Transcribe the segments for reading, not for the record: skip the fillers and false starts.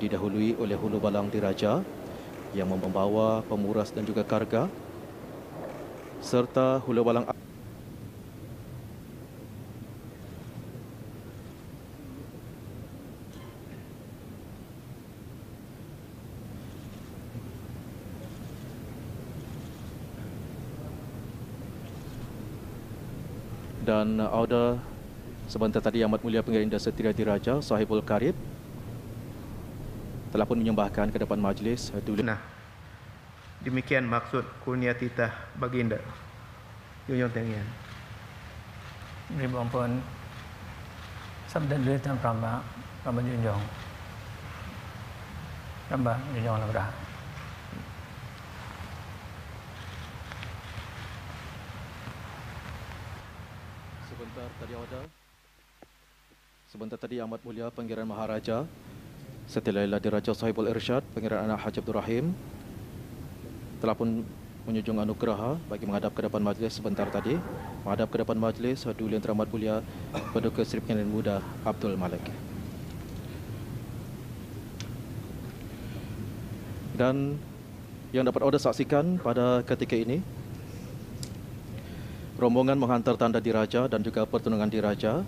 didahului oleh hulu balang diraja yang membawa pemuras dan juga karga, serta hulu balang dan Auda sebentar tadi Amat Mulia Pengiran Setia Diraja Sahibul Karib telah pun menyembahkan ke depan majlis. Nah, demikian maksud kurnia titah baginda. Junjung tinggi. Ribuan pun sabda duit dan pramba junjung. Pramba junjung lagra. Sebentar tadi Amat Mulia Pangeran Maharaja Setia Laila Diraja Sahibul Irsyad Pangeran Anak Haji Abdul Rahim telah pun menjunjung anugerah bagi menghadap ke depan majlis sebentar tadi. Menghadap ke depan majlis Duli Yang Teramat Mulia Paduka Seri Pengiran Muda Abdul Malik. Dan yang dapat Auda saksikan pada ketika ini, rombongan menghantar tanda diraja dan juga pertunangan diraja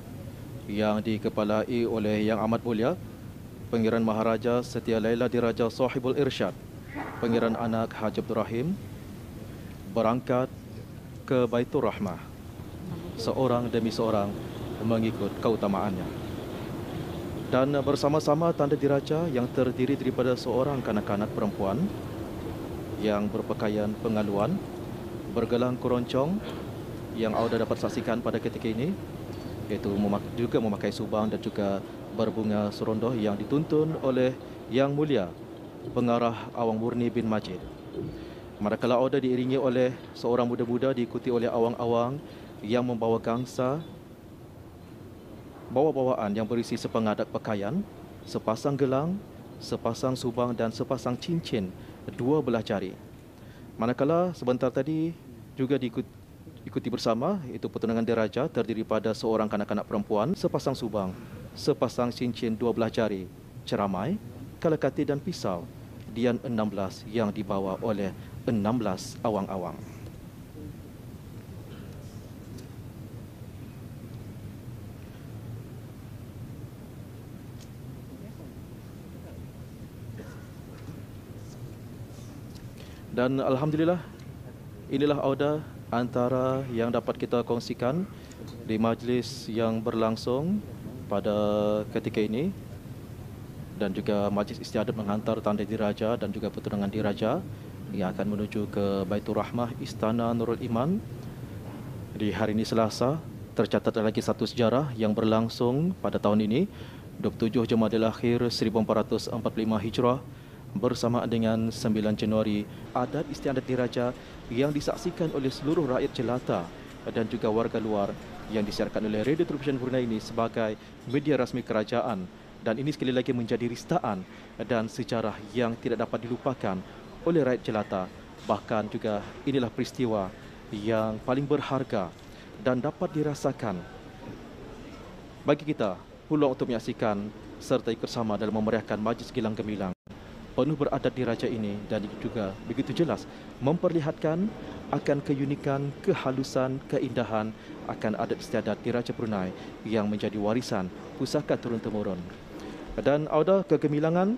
yang dikepalai oleh Yang Amat Mulia Pangeran Maharaja Setia Laila Diraja Sahibul Irsyad Pangeran Anak Haji Abdul Rahim berangkat ke Baitur Rahmah, seorang demi seorang mengikut keutamaannya. Dan bersama-sama tanda diraja yang terdiri daripada seorang kanak-kanak perempuan yang berpakaian pengaluan, bergelang keroncong yang Auda dapat saksikan pada ketika ini, iaitu juga memakai subang dan juga berbunga serondoh yang dituntun oleh Yang Mulia Pengarah Awang Murni bin Majid. Manakala Auda diiringi oleh seorang muda-muda diikuti oleh awang-awang yang membawa gangsa bawa-bawaan yang berisi sepengadak pakaian, sepasang gelang, sepasang subang dan sepasang cincin dua belah jari. Manakala sebentar tadi juga diikuti bersama, itu pertunangan diraja terdiri pada seorang kanak-kanak perempuan, sepasang subang, sepasang cincin dua belah jari, ceramai, kalakati dan pisau, dian 16 yang dibawa oleh 16 awang-awang. Dan alhamdulillah, inilah Auda antara yang dapat kita kongsikan di majlis yang berlangsung pada ketika ini, dan juga majlis istiadat menghantar tanda diraja dan juga pertunangan diraja yang akan menuju ke Baitur Rahmah Istana Nurul Iman di hari ini Selasa. Tercatat lagi satu sejarah yang berlangsung pada tahun ini, 27 Jamadil Akhir 1445 Hijrah bersamaan dengan 9 Januari, adat istiadat diraja yang disaksikan oleh seluruh rakyat jelata dan juga warga luar yang disiarkan oleh Radio Television Brunei ini sebagai media rasmi kerajaan. Dan ini sekali lagi menjadi ristaan dan sejarah yang tidak dapat dilupakan oleh rakyat jelata. Bahkan juga inilah peristiwa yang paling berharga dan dapat dirasakan bagi kita peluang untuk menyaksikan serta ikut sama dalam memeriahkan majlis gilang gemilang penuh beradat diraja ini, dan juga begitu jelas memperlihatkan akan keunikan, kehalusan, keindahan akan adat istiadat diraja Brunei yang menjadi warisan pusaka turun-temurun. Dan Auda, kegemilangan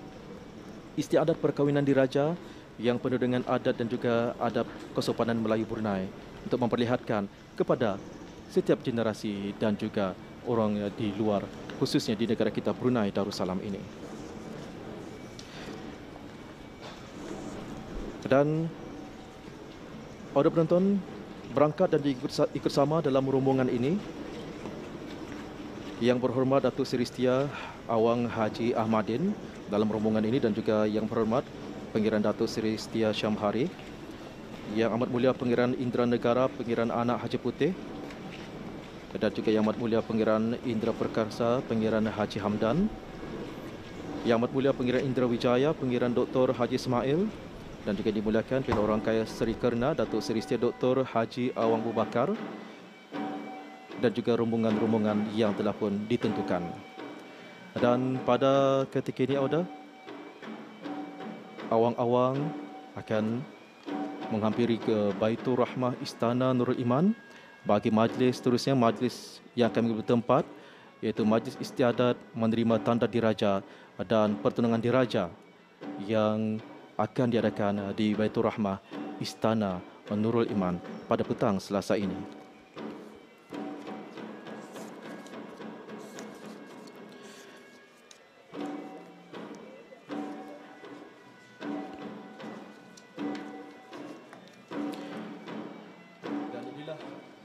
istiadat perkahwinan diraja yang penuh dengan adat dan juga adab kesopanan Melayu Brunei untuk memperlihatkan kepada setiap generasi dan juga orang di luar, khususnya di negara kita Brunei Darussalam ini. Dan Auda penonton berangkat dan ikut sama dalam rombongan ini. Yang berhormat Datuk Seri Setia Awang Haji Ahmadin dalam rombongan ini, dan juga yang berhormat Pangeran Datuk Seri Setia Syamhari, Yang Amat Mulia Pangeran Indra Negara Pangeran Anak Haji Putih, dan juga Yang Amat Mulia Pangeran Indra Perkasa Pangeran Haji Hamdan, Yang Amat Mulia Pangeran Indra Wijaya Pangeran Dr. Haji Ismail, dan juga dimuliakan Pilihan Orang Kaya Seri Kerna Datuk Seri Setia Dr. Haji Awang Bubakar, dan juga rombongan-rombongan yang telah pun ditentukan. Dan pada ketika ini Auda, awang-awang akan menghampiri ke Baitur Rahmah Istana Nurul Iman bagi majlis seterusnya, majlis yang akan bertempat iaitu majlis istiadat menerima tanda diraja dan pertunangan diraja yang akan diadakan di Baitur Rahmah Istana Nurul Iman pada petang Selasa ini.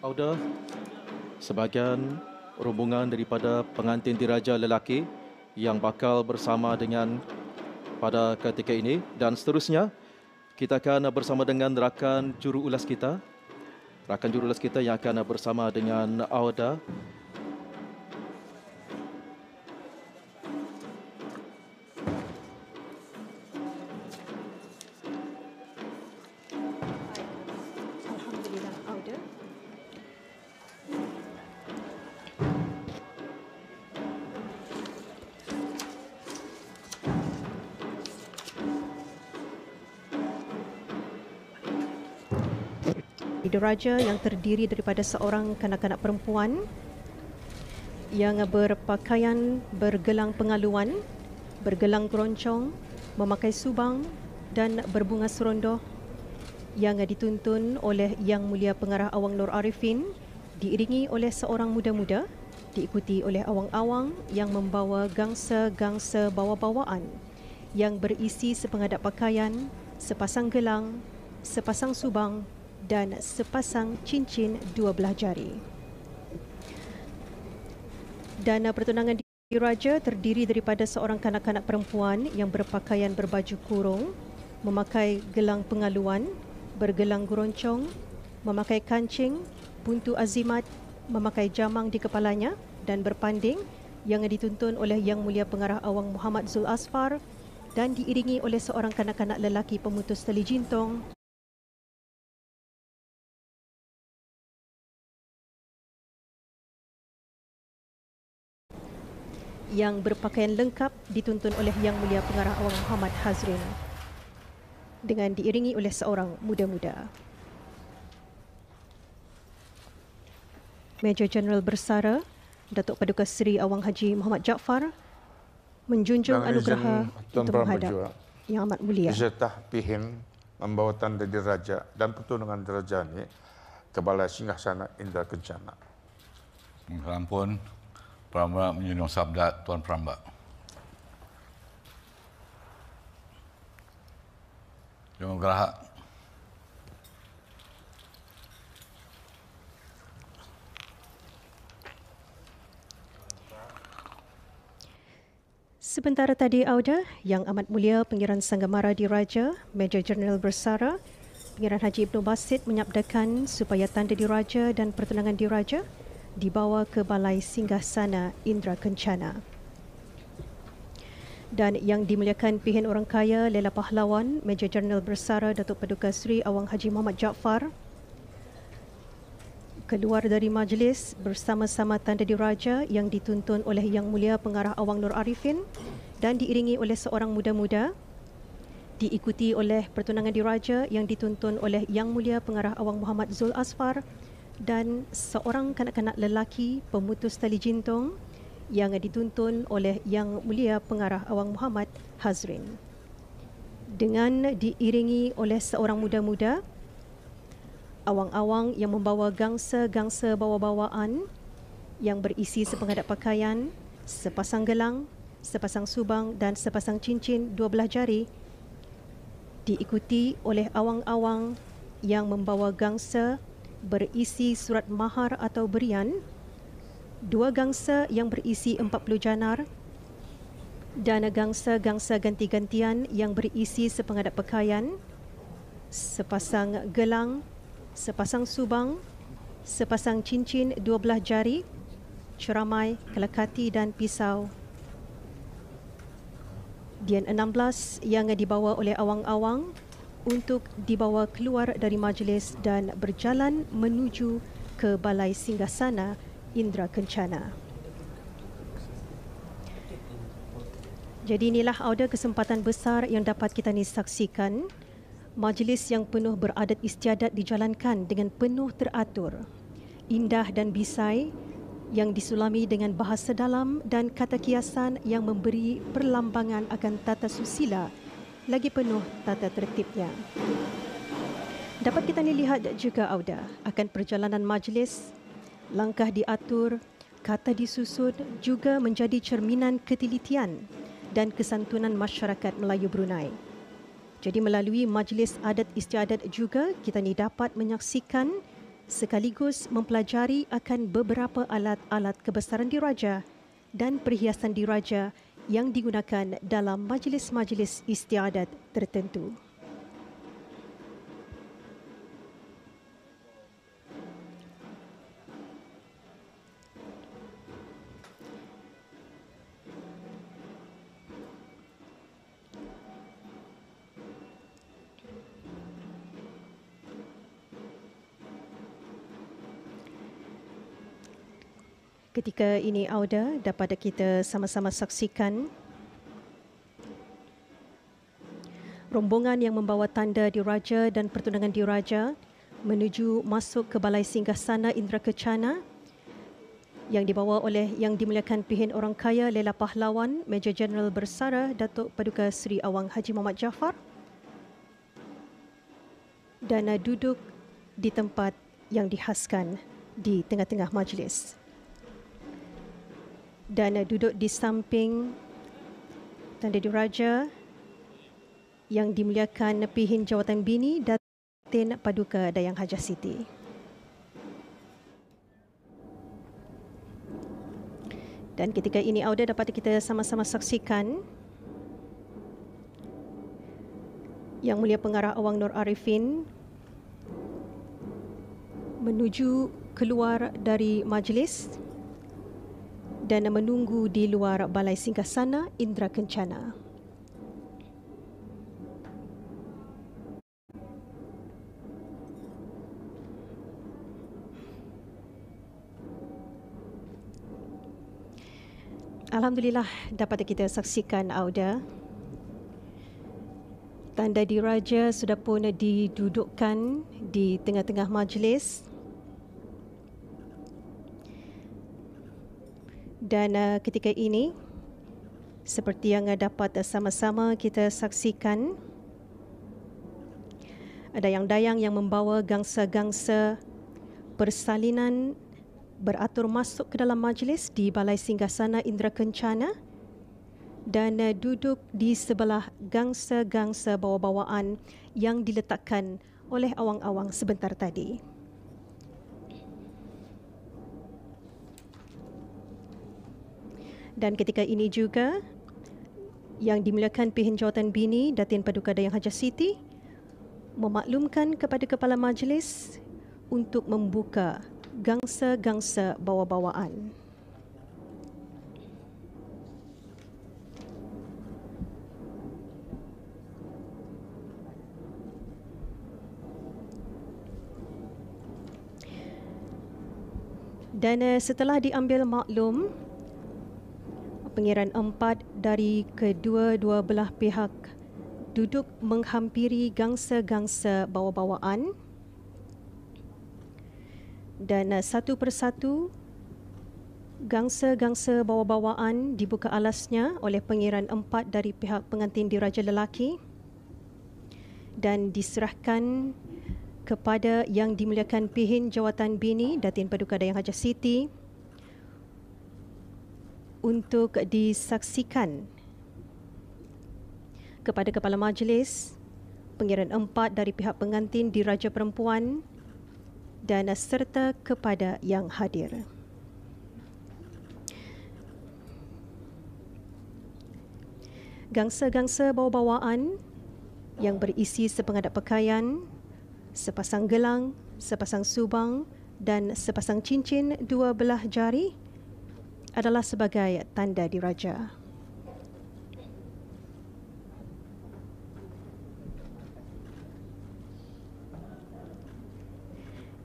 Auda, sebahagian rombongan daripada pengantin diraja lelaki yang bakal bersama dengan pada ketika ini, dan seterusnya kita akan bersama dengan rakan juru ulas kita yang akan bersama dengan Auda. Alhamdulillah, Auda. Diraja yang terdiri daripada seorang kanak-kanak perempuan yang berpakaian bergelang pengaluan, bergelang keroncong, memakai subang dan berbunga serondoh yang dituntun oleh Yang Mulia Pengarah Awang Nur Arifin, diiringi oleh seorang muda-muda, diikuti oleh awang-awang yang membawa gangsa-gangsa bawa-bawaan yang berisi sepengadap pakaian, sepasang gelang, sepasang subang dan sepasang cincin 12 jari. Dan pertunangan diraja terdiri daripada seorang kanak-kanak perempuan yang berpakaian berbaju kurung, memakai gelang pengaluan, bergelang geroncong, memakai kancing, buntu azimat, memakai jamang di kepalanya dan berpanding yang dituntun oleh Yang Mulia Pengarah Awang Muhammad Zul Asfar dan diiringi oleh seorang kanak-kanak lelaki pemutus tali jintong yang berpakaian lengkap dituntun oleh Yang Mulia Pengarah Awang Muhammad Hazrin dengan diiringi oleh seorang muda-muda. Major Jeneral Bersara Datuk Paduka Seri Awang Haji Muhammad Jaafar menjunjung anugerah untuk menghadap Yang Amat Mulia. Jatah pihim membawa tanda diraja dan pertunangan diraja ini ke Balai Singgasana Indra Kencana. Ampun, Prambak menyunung sabda Tuan Prambak. Terima Gerahak. Sebentar tadi, Auda, Yang Amat Mulia Pengiran Sanggamara Diraja, Major Jeneral Bersara, Pengiran Haji Ibnu Basit menyabdakan supaya tanda diraja dan pertunangan diraja dibawa ke Balai Singgasana Indra Kencana. Dan yang dimuliakan Pihin Orang Kaya Lela Pahlawan, Major Jeneral Bersara Datuk Paduka Seri Awang Haji Muhammad Jaafar keluar dari majlis bersama-sama tanda diraja yang dituntun oleh Yang Mulia Pengarah Awang Nur Arifin dan diiringi oleh seorang muda-muda, diikuti oleh pertunangan diraja yang dituntun oleh Yang Mulia Pengarah Awang Muhammad Zul Asfar dan seorang kanak-kanak lelaki pemutus tali jintong yang dituntun oleh Yang Mulia Pengarah Awang Muhammad Hazrin. Dengan diiringi oleh seorang muda-muda, awang-awang yang membawa gangsa-gangsa bawa-bawaan yang berisi sepengadap pakaian, sepasang gelang, sepasang subang dan sepasang cincin 12 jari, diikuti oleh awang-awang yang membawa gangsa berisi surat mahar atau berian, 2 gangsa yang berisi 40 janar dan gangsa-gangsa ganti-gantian yang berisi sepengadap pakaian, sepasang gelang, sepasang subang, sepasang cincin 12 jari, ceramai, kelekati dan pisau. Dian 16 yang dibawa oleh awang-awang untuk dibawa keluar dari majlis dan berjalan menuju ke Balai Singgasana Indra Kencana. Jadi inilah auda kesempatan besar yang dapat kita ni saksikan. Majlis yang penuh beradat istiadat dijalankan dengan penuh teratur, indah dan bisai yang disulami dengan bahasa dalam dan kata kiasan yang memberi perlambangan akan tata susila lagi penuh tata tertibnya. Dapat kita ni lihat juga auda akan perjalanan majlis, langkah diatur, kata disusun juga menjadi cerminan ketelitian dan kesantunan masyarakat Melayu Brunei. Jadi melalui majlis adat istiadat juga kita ni dapat menyaksikan sekaligus mempelajari akan beberapa alat-alat kebesaran diraja dan perhiasan diraja yang digunakan dalam majlis-majlis istiadat tertentu. Ketika ini auda dapat kita sama-sama saksikan rombongan yang membawa tanda diraja dan pertunangan diraja menuju masuk ke Balai Singgasana Indra Kencana yang dibawa oleh Yang Dimuliakan Pihin Orang Kaya Lela Pahlawan Major Jeneral Bersara Datuk Paduka Seri Awang Haji Muhammad Jaafar dan duduk di tempat yang dihaskan di tengah-tengah majlis. Dan duduk di samping tanda diraja Yang Dimuliakan Pihin Jawatan Bini Datin Paduka Dayang Hajah Siti. Dan ketika ini auda dapat kita sama-sama saksikan Yang Mulia Pengarah Awang Nur Arifin menuju keluar dari majlis dan menunggu di luar Balai Singgasana Indra Kencana. Alhamdulillah dapat kita saksikan auda. Tanda diraja sudah pun didudukkan di tengah-tengah majlis. Dan ketika ini, seperti yang dapat sama-sama kita saksikan, ada yang dayang yang membawa gangsa-gangsa persalinan beratur masuk ke dalam majlis di Balai Singgasana Indra Kencana dan duduk di sebelah gangsa-gangsa bawa-bawaan yang diletakkan oleh awang-awang sebentar tadi. Dan ketika ini juga, Yang Dimuliakan Pihin Jawatan Bini Datin Paduka Dayang Hajah Siti memaklumkan kepada Kepala Majlis untuk membuka gangsa-gangsa bawa-bawaan. Dan setelah diambil maklum, Pangeran Empat dari kedua-dua belah pihak duduk menghampiri gangsa-gangsa bawa-bawaan dan satu persatu gangsa-gangsa bawa-bawaan dibuka alasnya oleh Pangeran Empat dari pihak pengantin diraja lelaki dan diserahkan kepada Yang Dimuliakan Pihin Jawatan Bini Datin Paduka Dayang Hajah Siti untuk disaksikan kepada Kepala Majlis, Pangeran Empat dari pihak pengantin diraja perempuan dan serta kepada yang hadir. Gangsa-gangsa bawa-bawaan yang berisi sepengadap pakaian, sepasang gelang, sepasang subang dan sepasang cincin dua belah jari adalah sebagai tanda diraja.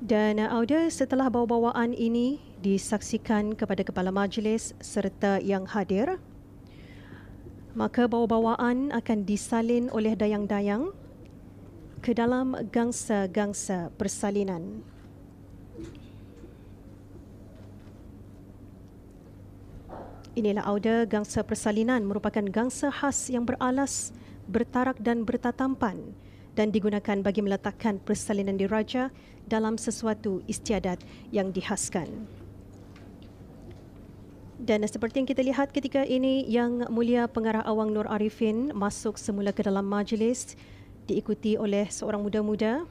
Dan audio setelah bawa-bawaan ini disaksikan kepada Kepala Majlis serta yang hadir, Maka bawa-bawaan akan disalin oleh dayang-dayang ke dalam gangsa-gangsa persalinan. Inilah auda gangsa persalinan, merupakan gangsa khas yang beralas, bertarak dan bertatampan dan digunakan bagi meletakkan persalinan diraja dalam sesuatu istiadat yang dihaskan. Dan seperti yang kita lihat ketika ini, Yang Mulia Pengarah Awang Nur Arifin masuk semula ke dalam majlis diikuti oleh seorang muda-muda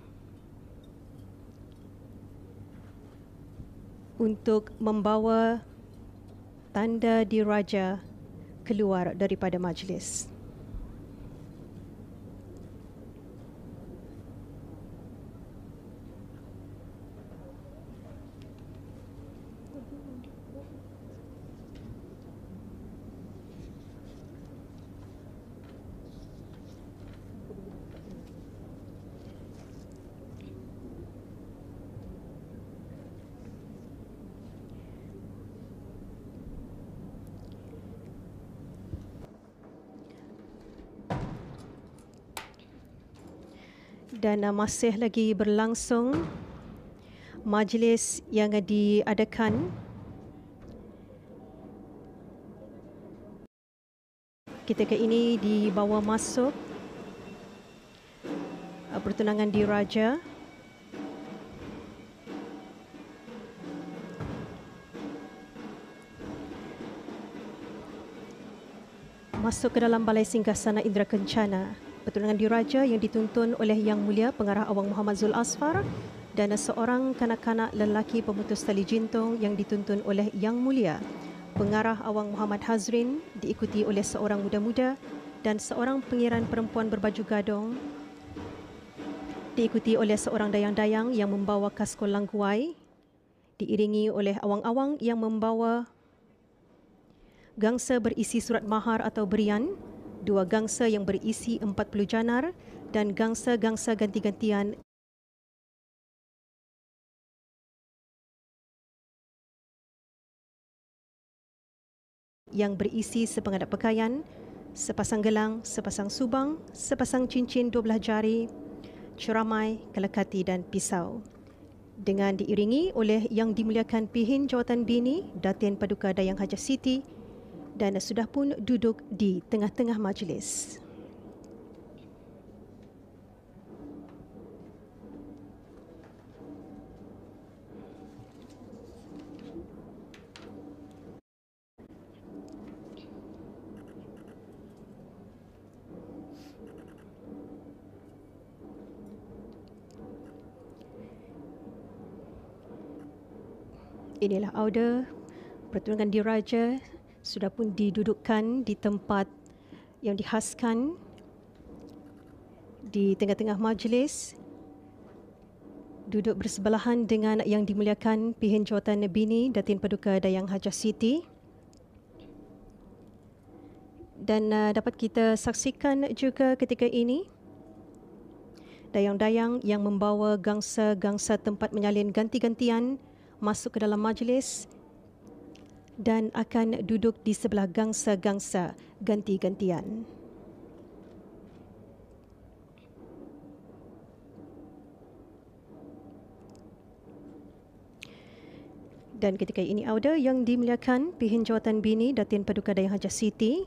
untuk membawa tanda diraja keluar daripada majlis. Dan masih lagi berlangsung majlis yang diadakan ketika ini dibawa masuk pertunangan diraja masuk ke dalam Balai Singgasana Indra Kencana. Pertunangan diraja yang dituntun oleh Yang Mulia Pengarah Awang Muhammad Zul Asfar dan seorang kanak-kanak lelaki pemutus tali jintung yang dituntun oleh Yang Mulia Pengarah Awang Muhammad Hazrin, diikuti oleh seorang muda-muda dan seorang pengiran perempuan berbaju gadong, diikuti oleh seorang dayang-dayang yang membawa kaskol langguai, diiringi oleh awang-awang yang membawa gangsa berisi surat mahar atau berian, 2 gangsa yang berisi 40 janar dan gangsa-gangsa ganti-gantian yang berisi sepengadap pakaian, sepasang gelang, sepasang subang, sepasang cincin 12 jari, ceramai, kelekati dan pisau. Dengan diiringi oleh Yang Dimuliakan Pihin Jawatan Bini, Datin Paduka Dayang Hajah Siti, dan sudah pun duduk di tengah-tengah majlis. Inilah auda pertunangan diraja sudah pun didudukkan di tempat yang dihaskan di tengah-tengah majlis, duduk bersebelahan dengan Yang Dimuliakan Pihin Jawatan Bini Datin Paduka Dayang Hajah Siti. Dan dapat kita saksikan juga ketika ini dayang-dayang yang membawa gangsa-gangsa tempat menyalin ganti-gantian masuk ke dalam majlis dan akan duduk di sebelah gangsa-gangsa ganti-gantian. Dan ketika ini auda Yang Dimuliakan Pihin Jawatan Bini Datin Paduka Dayang Hajah Siti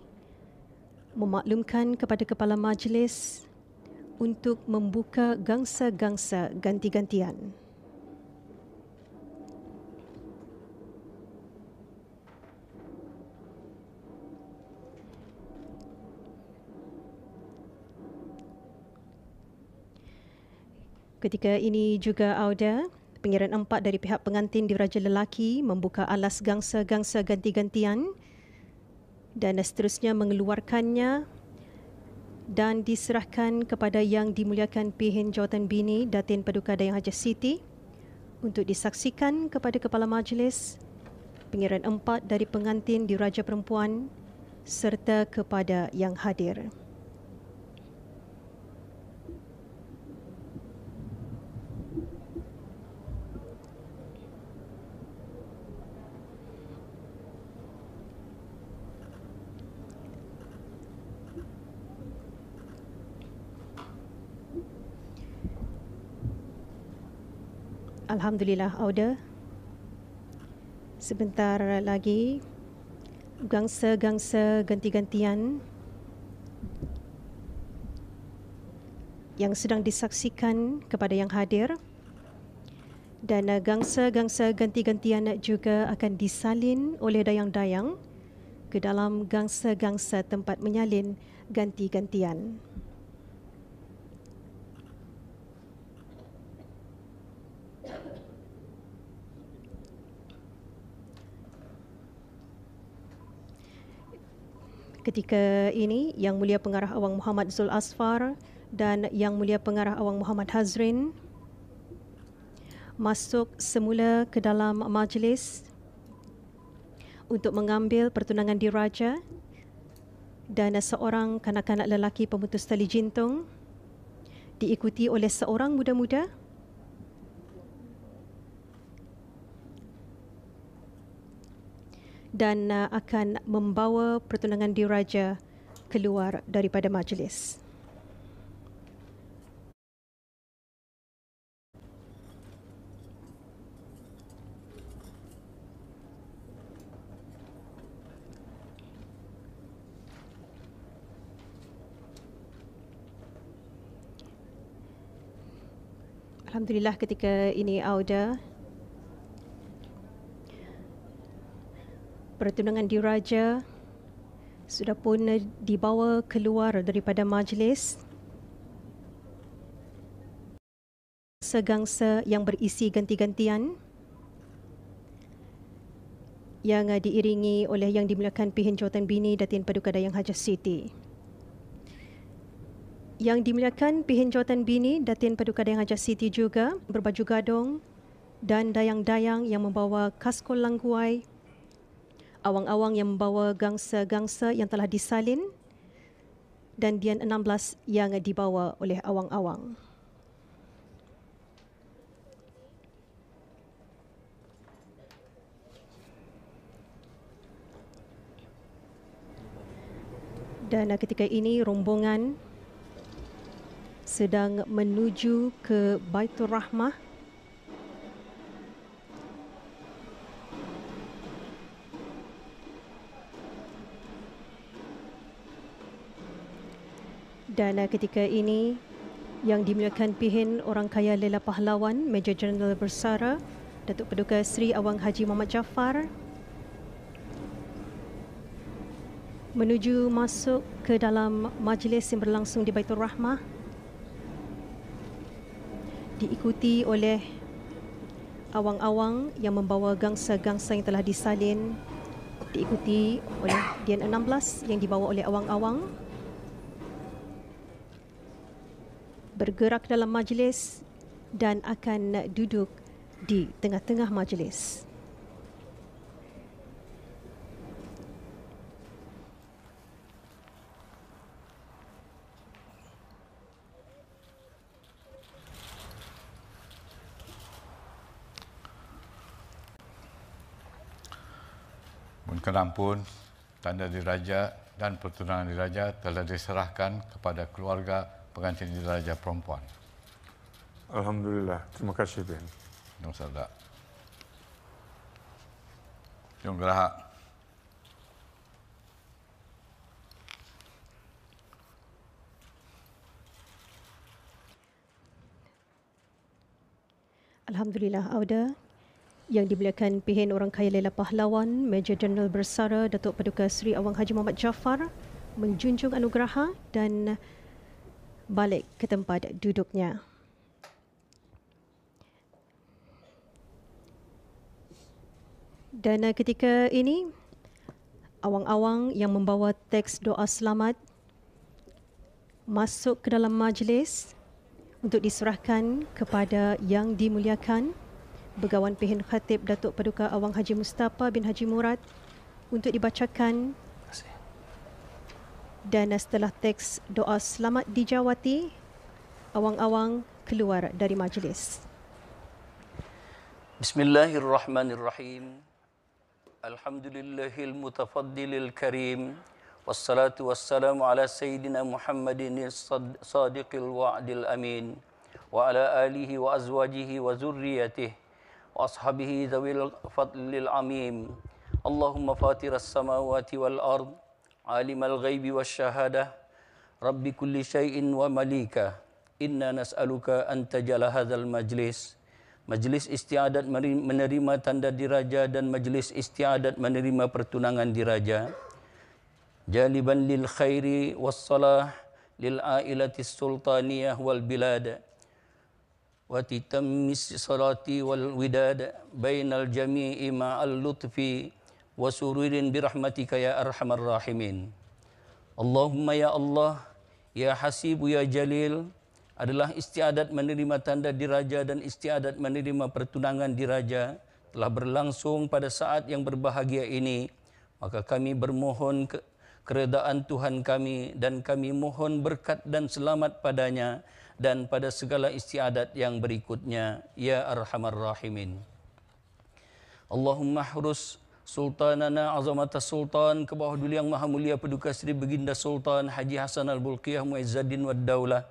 memaklumkan kepada kepala majlis untuk membuka gangsa-gangsa ganti-gantian. Ketika ini juga auda, pengiran 4 dari pihak pengantin diraja lelaki membuka alas gangsa-gangsa ganti-gantian dan seterusnya mengeluarkannya dan diserahkan kepada Yang Dimuliakan Pihin Jawatan Bini Datin Paduka Dayang Hajah Siti untuk disaksikan kepada kepala majlis, pengiran 4 dari pengantin diraja perempuan serta kepada yang hadir. Alhamdulillah, Auda. Sebentar lagi, gangsa-gangsa ganti-gantian yang sedang disaksikan kepada yang hadir, dan gangsa-gangsa ganti-gantian juga akan disalin oleh dayang-dayang ke dalam gangsa-gangsa tempat menyalin ganti-gantian. Ketika ini, Yang Mulia Pengarah Awang Muhammad Zul Asfar dan Yang Mulia Pengarah Awang Muhammad Hazrin masuk semula ke dalam majlis untuk mengambil pertunangan diraja, dan seorang kanak-kanak lelaki pemutus tali jintung diikuti oleh seorang muda-muda dan akan membawa pertunangan diraja keluar daripada majlis. Alhamdulillah, ketika ini Auda, pertunangan diraja sudah pun dibawa keluar daripada majlis. Segangsa yang berisi ganti-gantian yang diiringi oleh Yang Dimuliakan Pihin Jawatan Bini Datin Paduka Dayang Hajah Siti. Yang Dimuliakan Pihin Jawatan Bini Datin Paduka Dayang Hajah Siti juga berbaju gadong dan dayang-dayang yang membawa kaskol langguai, awang-awang yang membawa gangsa-gangsa yang telah disalin, dan Dian 16 yang dibawa oleh awang-awang. Dan ketika ini rombongan sedang menuju ke Baitur Rahmah dan ketika ini Yang Dimuliakan Pihin Orang Kaya Lela Pahlawan Major Jeneral Bersara Datuk Paduka Seri Awang Haji Muhammad Jaafar menuju masuk ke dalam majlis yang berlangsung di Baitur Rahmah, diikuti oleh awang-awang yang membawa gangsa-gangsa yang telah disalin, diikuti oleh Dian 16 yang dibawa oleh awang-awang, bergerak dalam majlis dan akan duduk di tengah-tengah majlis. Berkenan pun, tanda diraja dan pertunangan diraja telah diserahkan kepada keluarga pengantin diraja perempuan. Alhamdulillah. Terima kasih, Ben. Yang Sabda. Yang Gerahak. Alhamdulillah, Auda. Yang Dimuliakan Pihin Orang Kaya Lela Pahlawan Major Jeneral Bersara Datuk Paduka Seri Awang Haji Muhammad Jaafar menjunjung anugerah dan balik ke tempat duduknya. Dan ketika ini awang-awang yang membawa teks doa selamat masuk ke dalam majlis untuk diserahkan kepada Yang Dimuliakan Begawan Pihin Khatib Datuk Paduka Awang Haji Mustafa bin Haji Murad untuk dibacakan. Dan setelah teks doa selamat dijawati, awang-awang keluar dari majlis. Bismillahirrahmanirrahim. Alhamdulillahil mutafaddilil karim. Wassalatu wassalamu ala Sayyidina Muhammadin sadiqil wa'dil amin. وعلى آله وأزواجه وذريته وأصحابه ذوي الفضل العميم اللهم فاطر السماوات والأرض عالم الغيب والشهادة رب كل شيء ومليكه إنا نسألك أن تجعل هذا المجلس Majlis istiadat menerima tanda diraja dan majlis istiadat menerima pertunangan diraja. Jaliban lil khairi wassalah lil ailatis sultaniyah wal bilad. Wa titammis salati wal widad bainal jami'i ma'al lutfi wa sururin birahmatika ya arhamar rahimin. Allahumma ya Allah, ya hasibu ya jalil, adalah istiadat menerima tanda diraja dan istiadat menerima pertunangan diraja telah berlangsung pada saat yang berbahagia ini, maka kami bermohon keredaan Tuhan kami dan kami mohon berkat dan selamat padanya dan pada segala istiadat yang berikutnya ya arhamar rahimin. Allahumma hrus Sultanana Azamata Sultan ke bawah duli yang maha mulia Paduka Sri Baginda Sultan Haji Hasan Al-Bulqiyah Muizzaddin Wad Daulah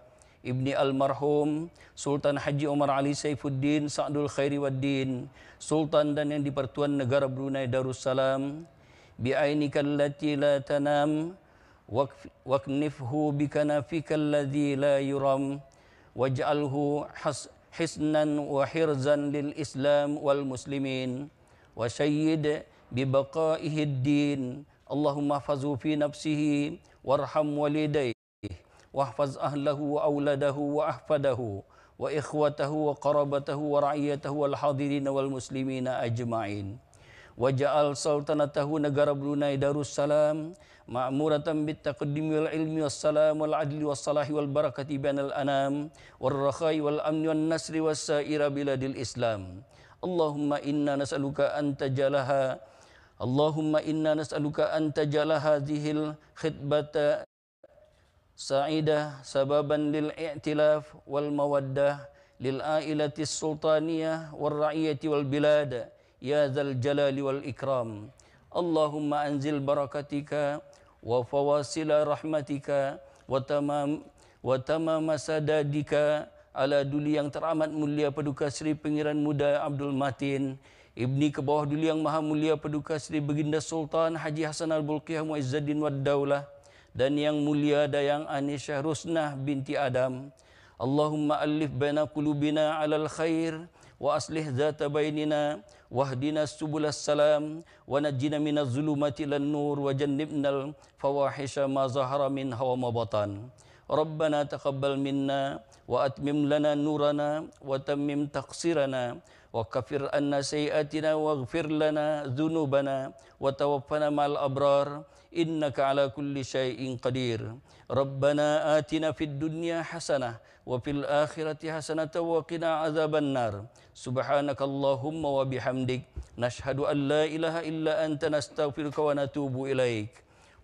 Ibni Almarhum Sultan Haji Omar Ali Saifuddin Sa'dul Khairi Waddin, Sultan dan yang di-Pertuan Negara Brunei Darussalam, bi'ainika allati la tanam waknifhu bikanafika alladhi la yuram waj'alhu hisnan wa hirzan lil Islam wal muslimin wa syayyid bibaqaihi ad-din. Allahumma hafazhu fi nafsihi warham walidayhi wahfaz ahlahu wa auladahu wa ahfadahu wa ikhwatahu wa qarabatahu wa ra'iyatahu wal hadirin wal muslimina ajma'in. Waja'al sultanatahu negara Brunei Darussalam ma'muratan bit taqdimi wal ilmi was salam wal adli was salahi wal barakati bainal anam wal rakhai wal amni wan nasri was sa'ira biladil Islam. Allahumma inna nas'aluka an tajalaha hadhil khitbata sa'idah sababan lil i'tilaf wal mawaddah lil ailatis sultaniyah wal ra'iyati wal bilad ya dzal jalali wal ikram. Allahumma anzil barakatika wa fawasila rahmatika wa tamam sadadika ala duli yang teramat mulia Paduka Sri Pangeran Muda Abdul Matin Ibni ke bawah duli yang maha mulia Paduka Sri Baginda Sultan Haji Hasan Al-Bulqiyah Muizzaddin Wad Daulah dan yang mulia Dayang Anisha Rusnah binti Adam. Allahumma alif baina qulubina alal khair wa aslih zata bainina wahdina subulas salam wa najjina minaz zulumati lan nur wa jannibnal fawahisha ma zahara minha wa ma batan. Rabbana taqabbal minna wa atmim lana nurana wa tammim taqsirana wa kafir anna sayiatina waghfir lana dhunubana wa tawaffana ma'al abrar innaka ala kulli syai'in qadir. Rabbana atina fid dunya hasanah wa fil akhirati hasanatan wa qina azaban nar. Subhanakallahumma wa bihamdik nashhadu an la ilaha illa anta nastaghfiruka wa natubu ilaik.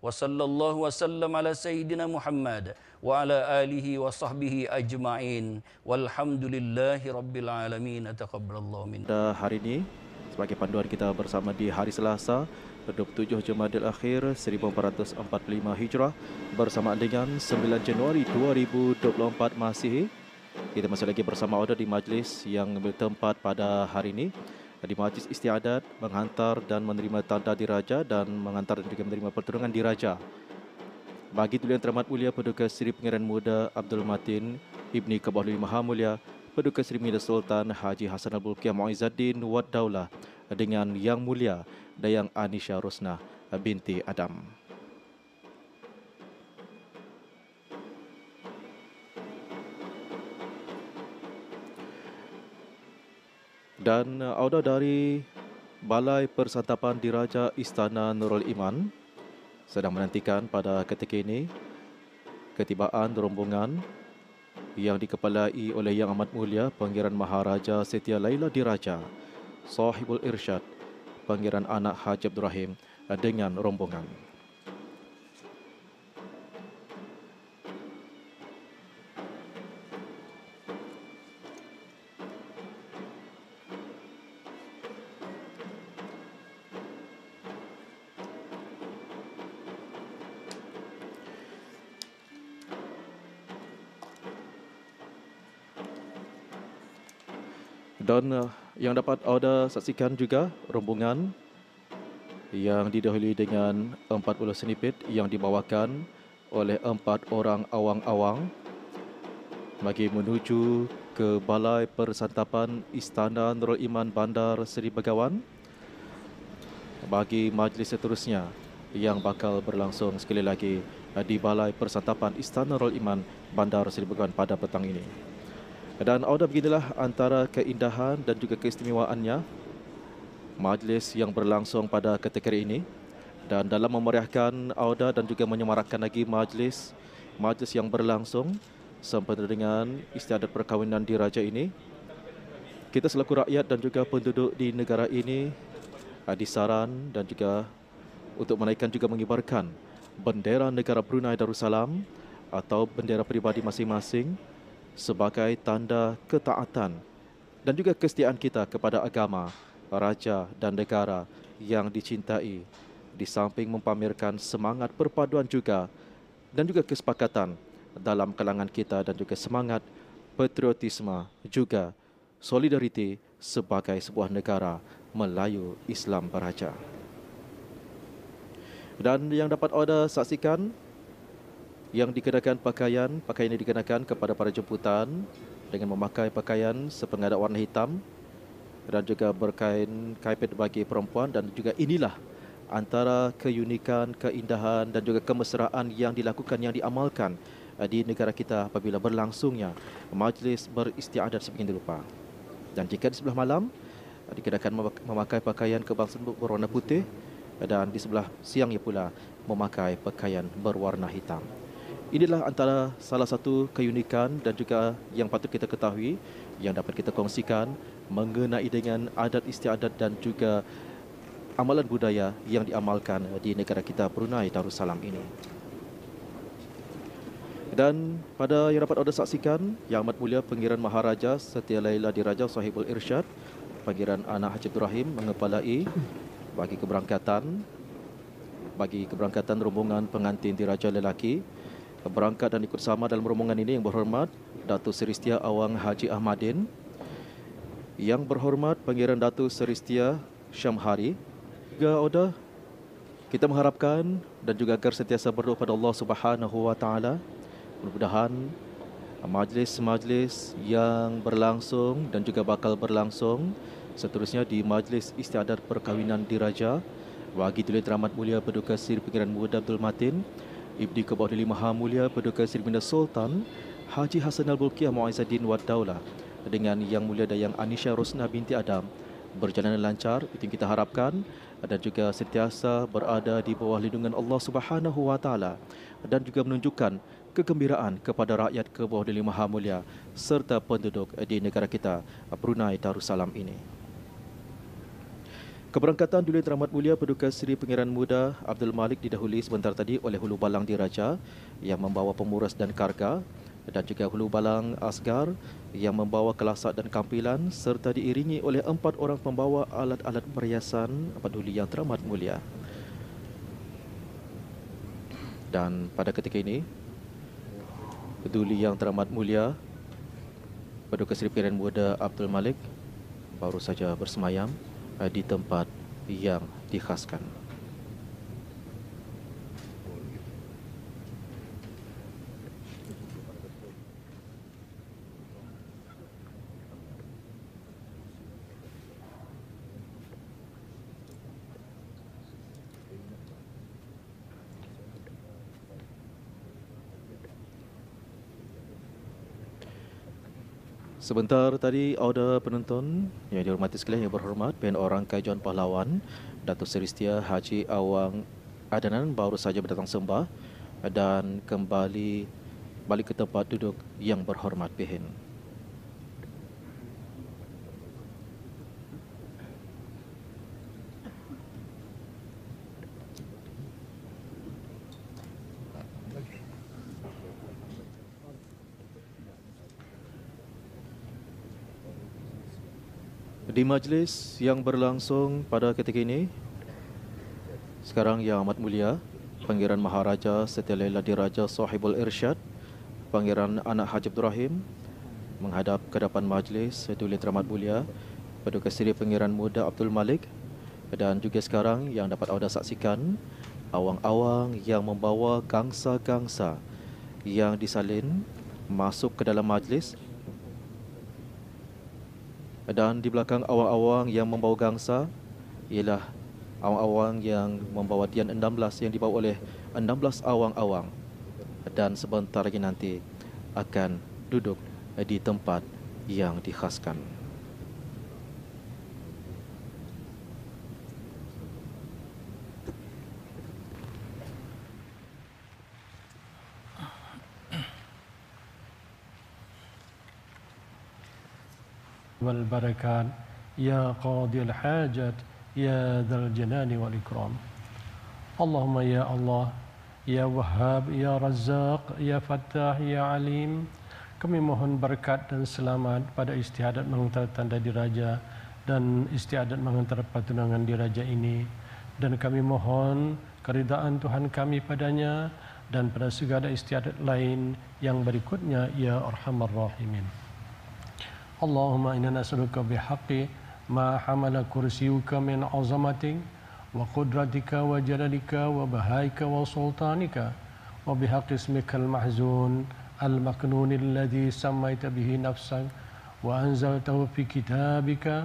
Wa sallallahu wa sallam ala sayyidina Muhammad wa ala alihi wa sahbihi ajma'in. Walhamdulillahi rabbil alamin. Taqabbalallahu minna. Hari ini sebagai panduan kita bersama di hari Selasa 27 Jumadil Akhir 1445 Hijrah bersamaan dengan 9 Januari 2024 Masihi. Kita masih lagi bersama Auda di majlis yang bertempat pada hari ini, di majlis istiadat menghantar dan menerima tanda diraja dan menghantar dan juga menerima pertunangan diraja bagi duli yang teramat mulia Paduka Sri Pangeran Muda Abdul Matin Ibni Kebawah Maha Mulia Paduka Sri Baginda Sultan Haji Hasan Al-Bulqiyah Muizzaddin Wad Daulah dengan yang mulia Dayang Anisha Rusnah binti Adam. Dan Auda dari Balai Persantapan Diraja Istana Nurul Iman sedang menantikan pada ketika ini ketibaan rombongan yang dikepalai oleh Yang Amat Mulia Pangeran Maharaja Setia Laila Diraja Sahibul Irsyad Pangeran Anak Haji Abdul Rahim dengan rombongan. Dan yang dapat anda saksikan juga rombongan yang didahului dengan 40 senipit yang dibawakan oleh 4 orang awang-awang bagi menuju ke Balai Persantapan Istana Nurul Iman Bandar Seri Begawan bagi majlis seterusnya yang bakal berlangsung sekali lagi di Balai Persantapan Istana Nurul Iman Bandar Seri Begawan pada petang ini. Dan auda beginilah antara keindahan dan juga keistimewaannya majlis yang berlangsung pada ketika ini. Dan dalam memeriahkan auda dan juga menyemarakkan lagi majlis yang berlangsung sempena dengan istiadat perkahwinan diraja ini, kita selaku rakyat dan juga penduduk di negara ini disaran dan juga untuk menaikkan juga mengibarkan bendera negara Brunei Darussalam atau bendera peribadi masing-masing sebagai tanda ketaatan dan juga kesetiaan kita kepada agama, raja dan negara yang dicintai, di samping mempamerkan semangat perpaduan juga dan juga kesepakatan dalam kalangan kita dan juga semangat patriotisme juga solidariti sebagai sebuah negara Melayu Islam Beraja. Dan yang dapat anda saksikan yang dikenakan pakaian yang dikenakan kepada para jemputan dengan memakai pakaian sepengadat warna hitam dan juga berkain kaipit bagi perempuan, dan juga inilah antara keunikan, keindahan dan juga kemesraan yang dilakukan, yang diamalkan di negara kita apabila berlangsungnya majlis beristiadat sebegini rupa. Dan jika di sebelah malam dikenakan memakai pakaian kebangsaan berwarna putih dan di sebelah siangnya pula memakai pakaian berwarna hitam. Inilah antara salah satu keunikan dan juga yang patut kita ketahui yang dapat kita kongsikan mengenai dengan adat istiadat dan juga amalan budaya yang diamalkan di negara kita Brunei Darussalam ini. Dan pada yang dapat anda saksikan, Yang Amat Mulia Pangeran Maharaja Setia Laila Diraja Sahibul Irsyad, Pangeran Anak Haji Abdul Rahim mengepalai bagi keberangkatan rombongan pengantin diraja lelaki. Berangkat dan ikut sama dalam rombongan ini yang berhormat Datuk Seri Setia Awang Haji Ahmadin, yang berhormat Pangeran Datuk Seri Setia Syamhari. Juga Oda, kita mengharapkan dan juga agar sentiasa berdoa pada Allah Subhanahu Wa Taala, mudah-mudahan majlis-majlis yang berlangsung dan juga bakal berlangsung seterusnya di majlis istiadat perkahwinan diraja bagi Tuan Teramat Mulia Paduka Seri Pangeran Muda Abdul Matin, Ibni Kebaudili Maha Mulia Paduka Seri Baginda Sultan Haji Hassan Al-Bolkiah Mu'izzuddin Wad Daulah dengan Yang Mulia Dayang Anisha Rosna binti Adam berjalan lancar, itu yang kita harapkan, dan juga sentiasa berada di bawah lindungan Allah Subhanahu Wa Taala dan juga menunjukkan kegembiraan kepada rakyat Kebaudili Maha Mulia serta penduduk di negara kita Brunei Darussalam ini. Keberangkatan Duli Teramat Mulia Paduka Seri Pangeran Muda Abdul Malik didahului sebentar tadi oleh Hulu Balang Diraja yang membawa pemuras dan karga, dan juga Hulu Balang Asgar yang membawa kelasat dan kampilan serta diiringi oleh 4 orang pembawa alat-alat perhiasan Duli yang teramat mulia. Dan pada ketika ini Duli yang teramat mulia Paduka Seri Pangeran Muda Abdul Malik baru saja bersemayam di tempat yang dikhaskan. Sebentar tadi auda penonton yang dihormati sekalian, yang berhormat Pihak Orang Kaijuan Pahlawan Datuk Seri Setia Haji Awang Adnan baru saja berdatang sembah dan kembali balik ke tempat duduk yang berhormat pihin. Di majlis yang berlangsung pada ketika ini, sekarang Yang Amat Mulia Pangeran Maharaja Setia Laila Diraja Sahibul Irsyad, Pangeran Anak Haji Abdul Rahim menghadap ke depan majlis Duli Teramat Mulia Paduka Seri Pangeran Muda Abdul Malik, dan juga sekarang yang dapat anda saksikan awang-awang yang membawa gangsa-gangsa yang disalin masuk ke dalam majlis, dan di belakang awang-awang yang membawa gangsa ialah awang-awang yang membawa Dian 16 yang dibawa oleh 16 awang-awang, dan sebentar lagi nanti akan duduk di tempat yang dikhaskan. والبركات يا قاضي الحاجات يا ذا الجلال والإكرام. اللهم يا الله يا وهاب يا رزاق يا فتاح يا عليم. Kami mohon berkat dan selamat pada istiadat menghantar tanda diraja dan istiadat menghantar pertunangan diraja ini, dan kami mohon keridaan Tuhan kami padanya dan pada segala istiadat lain yang berikutnya ya Arhamar Rahimin. Allahumma inna nas'aluka bihaqqi ma hamala kursiyuka min azamatik wa qudratika wa jalalika wa bahaika wa sultanika wa bihaqqi ismikal mahzun al-maknun alladhi sammaita bihi nafsak wa anzaltahu fi kitabika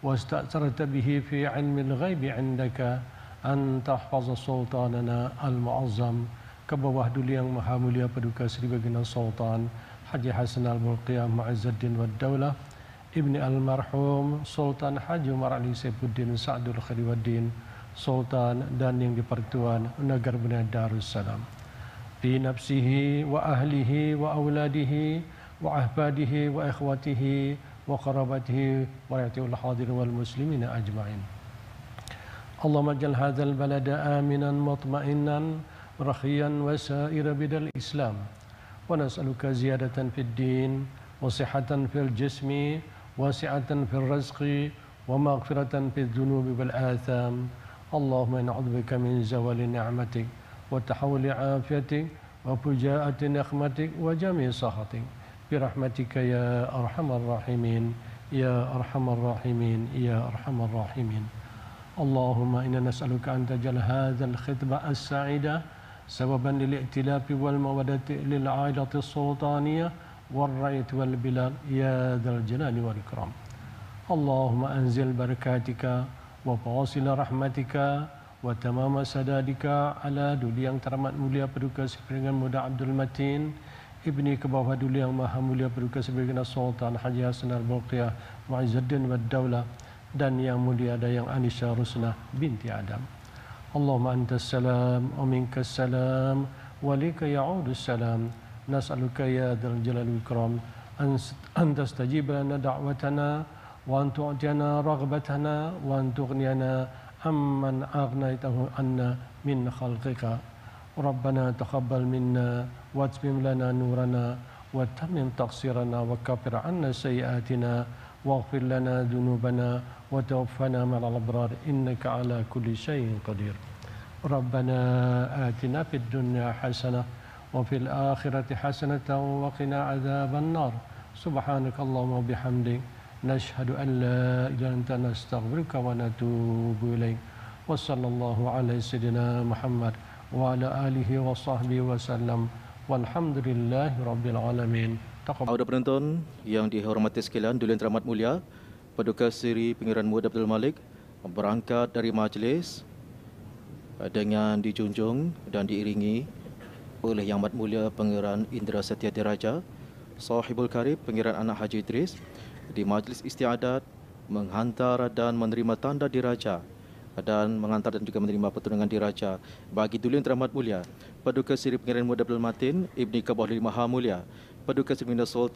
wa ista'sarta bihi fi ilmi al-ghaibi indaka an tahfaza sultanana al-mu'azzam. Ke bawah dulu yang maha mulia Paduka Seri Baginda Sultan Haji Hasan Al-Bolkiah Mu'izzuddin wad Daulah Ibni Almarhum Sultan Haji Umar Ali Saifuddin Sa'dul Khairuddin Sultan dan yang di-Pertuan Negara Benar Darussalam, fi nafsihi wa ahlihi wa auladihi wa ahbadihi wa ikhwatihi wa qarabatihi wa ya'tiul hadir wal muslimina ajma'in. Allahumma jal hadzal balada aminan mutma'innan rakhiyan wa sa'ira bidal Islam. ونسألك زيادة في الدين وصحة في الجسم وسعة في الرزق ومغفرة في الذنوب والآثام. اللهم نعوذ بك من زوال نعمتك وتحول عافيتك وفجاءة نقمتك وجميع سخطك برحمتك يا أرحم الراحمين يا أرحم الراحمين يا أرحم الراحمين. اللهم إنا نسألك أن تجعل هذا الخطبة السعيدة سببا للائتلاف والمودة للعائلة السلطانية والرعية والبلاد يا ذا الجلال والإكرام. اللهم أنزل بركاتك وفواصل رحمتك وتمام سدادك على duli yang teramat mulia Paduka Seri Muda Abdul Matin, ibni ke bawah duli yang maha mulia Paduka Seri Sultan Haji Hasan Al-Bolkiah Mu'izzuddin wad Daulah, dan yang mulia Dayang Anisha Rusnah binti Adam. Allahumma antas salam wa minkas salam wa lika ya'udus salam. Nas'aluka ya dzal jalali wal ikram an tastajib lana da'watana wa an tu'tiyana raghbatana wa an tughniyana amman aghnaytahu anna min khalqika. Rabbana taqabbal minna wa atmim lana nurana wa tammim taqsirana wa kaffir 'anna sayyi'atina waghfir lana dhunubana wa tawaffana ma'al abrar innaka ala kulli syai'in qadir. Rabbana atina fid dunya hasanah wa fil akhirati hasanatan wa qina adzaban nar. Subhanakallahumma bihamdik nashhadu an la ilaha illa anta nastaghfiruka wa natubu ilaik. Wa sallallahu ala sayyidina Muhammad wa ala alihi wa sahbihi wa sallam. Walhamdulillahi rabbil alamin. Auda penonton yang dihormati sekalian, duli yang teramat mulia Paduka Seri Pangeran Muda Abdul Malik berangkat dari majlis dengan dijunjung dan diiringi oleh Yang Amat Mulia Pangeran Indra Setia Diraja Sahibul Karib Pangeran Anak Haji Idris di majlis istiadat menghantar dan menerima tanda diraja dan mengantar dan juga menerima pertunangan diraja bagi duli yang teramat mulia Paduka Seri Pangeran Muda Abdul Matin, ibni ke bawah duli maha mulia Paduka Seri Sultan